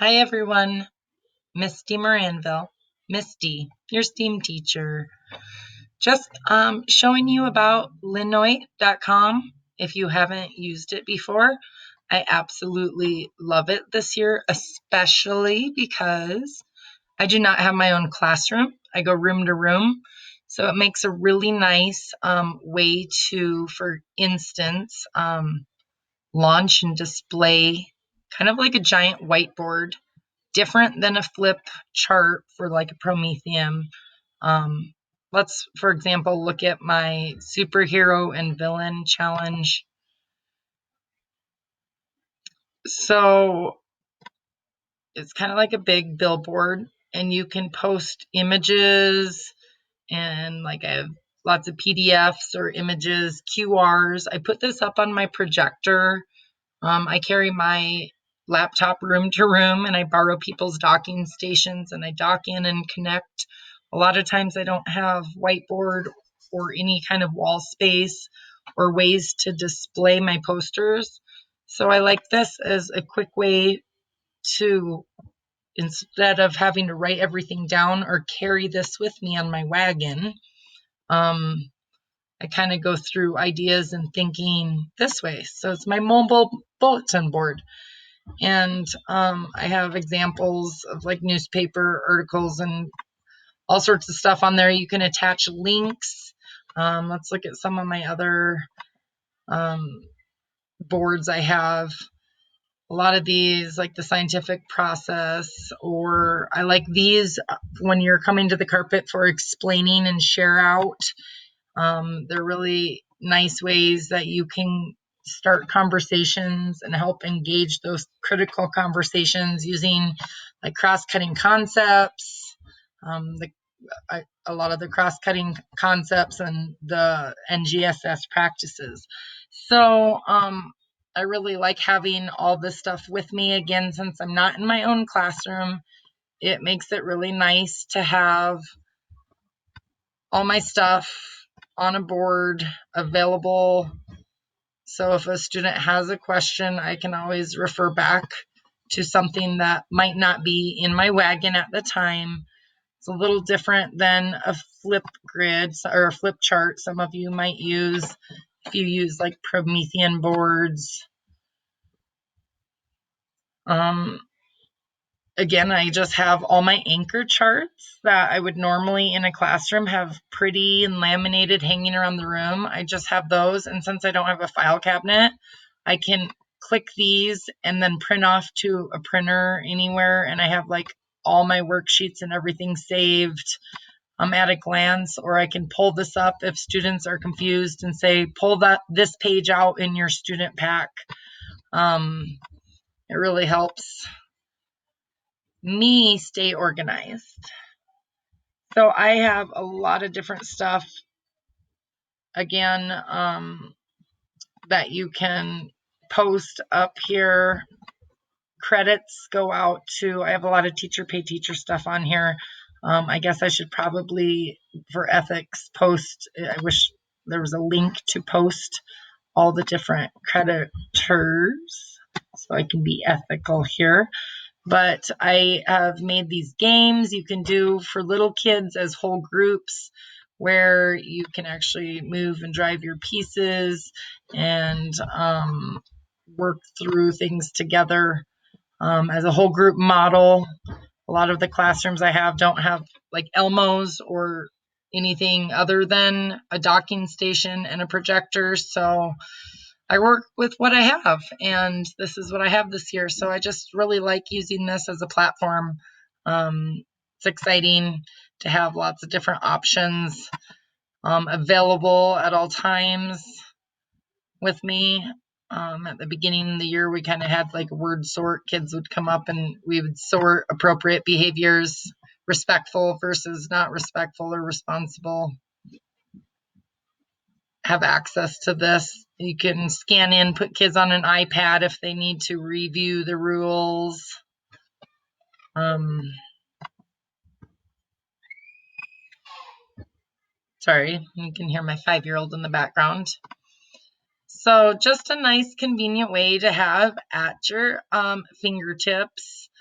Hi everyone, Misty Moranville, Misty, your STEAM teacher. Just showing you about Linoit.com. If you haven't used it before, I absolutely love it this year, especially because I do not have my own classroom. I go room to room. So it makes a really nice way to, for instance, launch and display kind of like a giant whiteboard, different than a flip chart for like a Prometheum. Um, let's, for example, look at my superhero and villain challenge. So it's kind of like a big billboard, and you can post images, and like I have lots of PDFs or images, QRs. I put this up on my projector. I carry my laptop room to room, and I borrow people's docking stations, and I dock in and connect. A lot of times I don't have whiteboard or any kind of wall space or ways to display my posters. So I like this as a quick way to, instead of having to write everything down or carry this with me on my wagon, I kind of go through ideas and thinking this way. So it's my mobile bulletin board. And I have examples of like newspaper articles and all sorts of stuff on there. You can attach links. Let's look at some of my other boards I have. A lot of these, like the scientific process, or I like these when you're coming to the carpet for explaining and share out. They're really nice ways that you can start conversations and help engage those critical conversations using like cross-cutting concepts, a lot of the cross-cutting concepts and the NGSS practices. So I really like having all this stuff with me. Again, since I'm not in my own classroom, it makes it really nice to have all my stuff on a board available. So if a student has a question, I can always refer back to something that might not be in my wagon at the time. It's a little different than a flip grid or a flip chart some of you might use if you use like Promethean boards. Again, I just have all my anchor charts that I would normally in a classroom have pretty and laminated hanging around the room. I just have those. And since I don't have a file cabinet, I can click these and then print off to a printer anywhere. And I have like all my worksheets and everything saved at a glance, or I can pull this up if students are confused and say, pull this page out in your student pack. It really helps me stay organized. So I have a lot of different stuff, again, that you can post up here. Credits go out to, I have a lot of teacher pay teacher stuff on here. I guess I should probably, for ethics, post, I wish there was a link to post all the different creditors so I can be ethical here. But I have made these games you can do for little kids as whole groups, where you can actually move and drive your pieces and work through things together as a whole group model. A lot of the classrooms I have don't have like Elmos or anything other than a docking station and a projector. So I work with what I have, and this is what I have this year. So I just really like using this as a platform. It's exciting to have lots of different options available at all times with me. At the beginning of the year, we kind of had like a word sort. Kids would come up and we would sort appropriate behaviors, respectful versus not respectful or responsible. Have access to this. You can scan in, put kids on an iPad if they need to review the rules. Sorry, you can hear my 5-year-old in the background. So just a nice, convenient way to have at your fingertips.